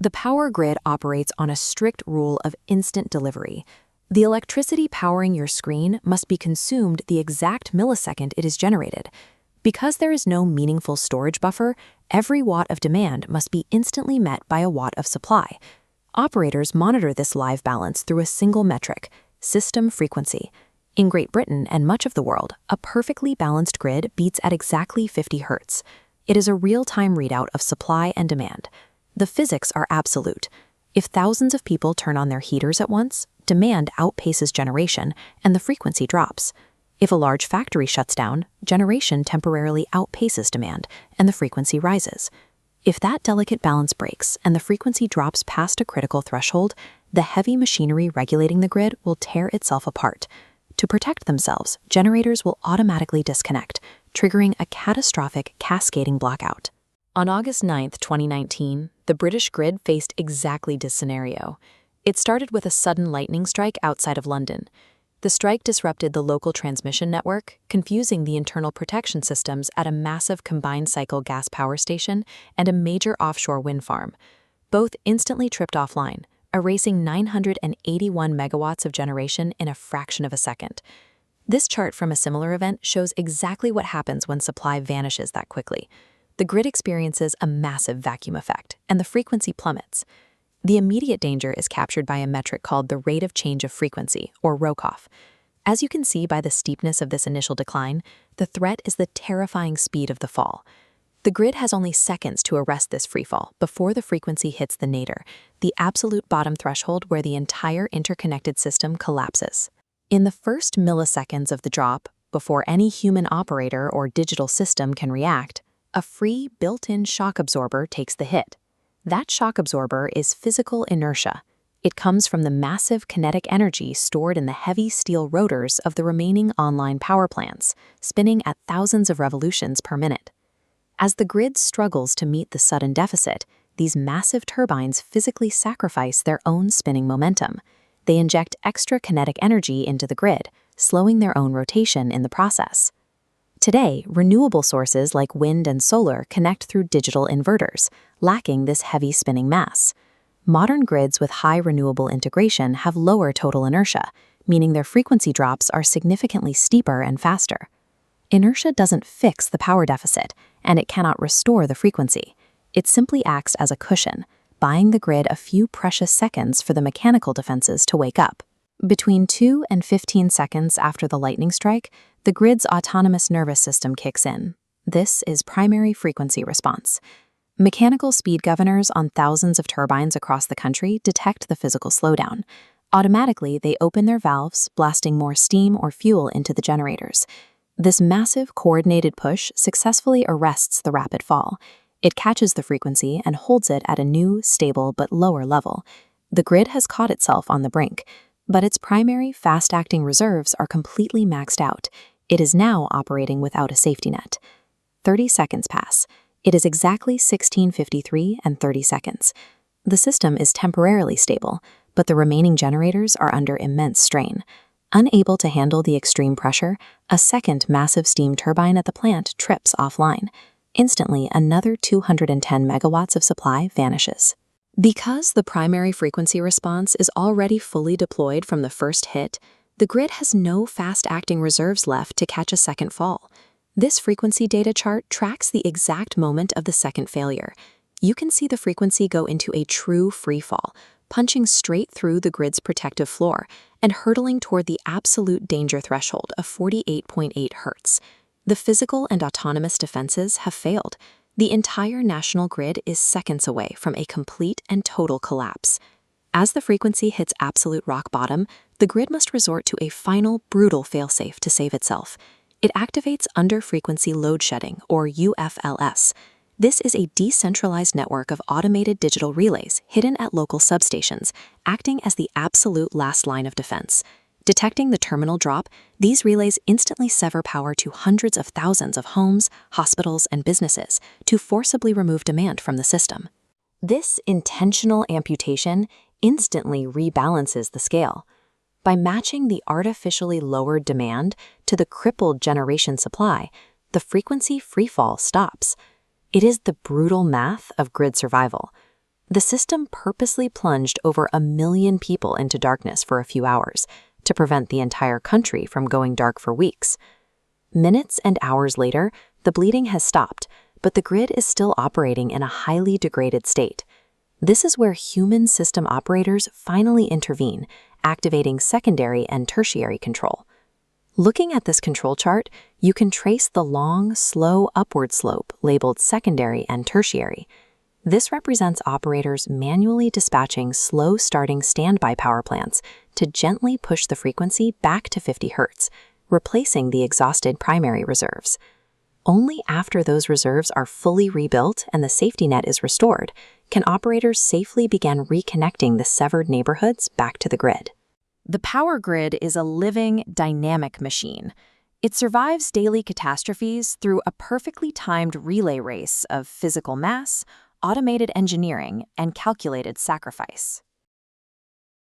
The power grid operates on a strict rule of instant delivery. The electricity powering your screen must be consumed the exact millisecond it is generated. Because there is no meaningful storage buffer, every watt of demand must be instantly met by a watt of supply. Operators monitor this live balance through a single metric, system frequency. In Great Britain and much of the world, a perfectly balanced grid beats at exactly 50 Hz. It is a real-time readout of supply and demand. The physics are absolute. If thousands of people turn on their heaters at once, demand outpaces generation and the frequency drops. If a large factory shuts down, generation temporarily outpaces demand and the frequency rises. If that delicate balance breaks and the frequency drops past a critical threshold, the heavy machinery regulating the grid will tear itself apart. To protect themselves, generators will automatically disconnect, triggering a catastrophic cascading blackout. On August 9, 2019, the British grid faced exactly this scenario. It started with a sudden lightning strike outside of London. The strike disrupted the local transmission network, confusing the internal protection systems at a massive combined-cycle gas power station and a major offshore wind farm. Both instantly tripped offline, erasing 981 megawatts of generation in a fraction of a second. This chart from a similar event shows exactly what happens when supply vanishes that quickly. The grid experiences a massive vacuum effect, and the frequency plummets. The immediate danger is captured by a metric called the rate of change of frequency, or ROCOF. As you can see by the steepness of this initial decline, the threat is the terrifying speed of the fall. The grid has only seconds to arrest this freefall before the frequency hits the nadir, the absolute bottom threshold where the entire interconnected system collapses. In the first milliseconds of the drop, before any human operator or digital system can react, a free built-in shock absorber takes the hit. That shock absorber is physical inertia. It comes from the massive kinetic energy stored in the heavy steel rotors of the remaining online power plants, spinning at thousands of revolutions per minute. As the grid struggles to meet the sudden deficit, these massive turbines physically sacrifice their own spinning momentum. They inject extra kinetic energy into the grid, slowing their own rotation in the process. Today, renewable sources like wind and solar connect through digital inverters, lacking this heavy spinning mass. Modern grids with high renewable integration have lower total inertia, meaning their frequency drops are significantly steeper and faster. Inertia doesn't fix the power deficit, and it cannot restore the frequency. It simply acts as a cushion, buying the grid a few precious seconds for the mechanical defenses to wake up. Between 2 and 15 seconds after the lightning strike, the grid's autonomous nervous system kicks in. This is primary frequency response. Mechanical speed governors on thousands of turbines across the country detect the physical slowdown. Automatically, they open their valves, blasting more steam or fuel into the generators. This massive, coordinated push successfully arrests the rapid fall. It catches the frequency and holds it at a new, stable but lower level. The grid has caught itself on the brink, but its primary fast-acting reserves are completely maxed out. It is now operating without a safety net. 30 seconds pass. It is exactly 16:53 and 30 seconds. The system is temporarily stable, but the remaining generators are under immense strain. Unable to handle the extreme pressure, a second massive steam turbine at the plant trips offline. Instantly, another 210 megawatts of supply vanishes. Because the primary frequency response is already fully deployed from the first hit, the grid has no fast-acting reserves left to catch a second fall. This frequency data chart tracks the exact moment of the second failure. You can see the frequency go into a true free fall, punching straight through the grid's protective floor and hurtling toward the absolute danger threshold of 48.8 Hz. The physical and autonomous defenses have failed. The entire national grid is seconds away from a complete and total collapse. As the frequency hits absolute rock bottom, the grid must resort to a final, brutal failsafe to save itself. It activates under-frequency load shedding, or UFLS. This is a decentralized network of automated digital relays hidden at local substations, acting as the absolute last line of defense. Detecting the terminal drop, these relays instantly sever power to hundreds of thousands of homes, hospitals, and businesses to forcibly remove demand from the system. This intentional amputation instantly rebalances the scale. By matching the artificially lowered demand to the crippled generation supply, the frequency freefall stops. It is the brutal math of grid survival. The system purposely plunged over 1 million people into darkness for a few hours to prevent the entire country from going dark for weeks. Minutes and hours later, the bleeding has stopped, but the grid is still operating in a highly degraded state. This is where human system operators finally intervene, activating secondary and tertiary control. Looking at this control chart, you can trace the long, slow upward slope labeled secondary and tertiary. This represents operators manually dispatching slow-starting standby power plants to gently push the frequency back to 50 Hz, replacing the exhausted primary reserves. Only after those reserves are fully rebuilt and the safety net is restored can operators safely begin reconnecting the severed neighborhoods back to the grid. The power grid is a living, dynamic machine. It survives daily catastrophes through a perfectly timed relay race of physical mass, automated engineering, and calculated sacrifice.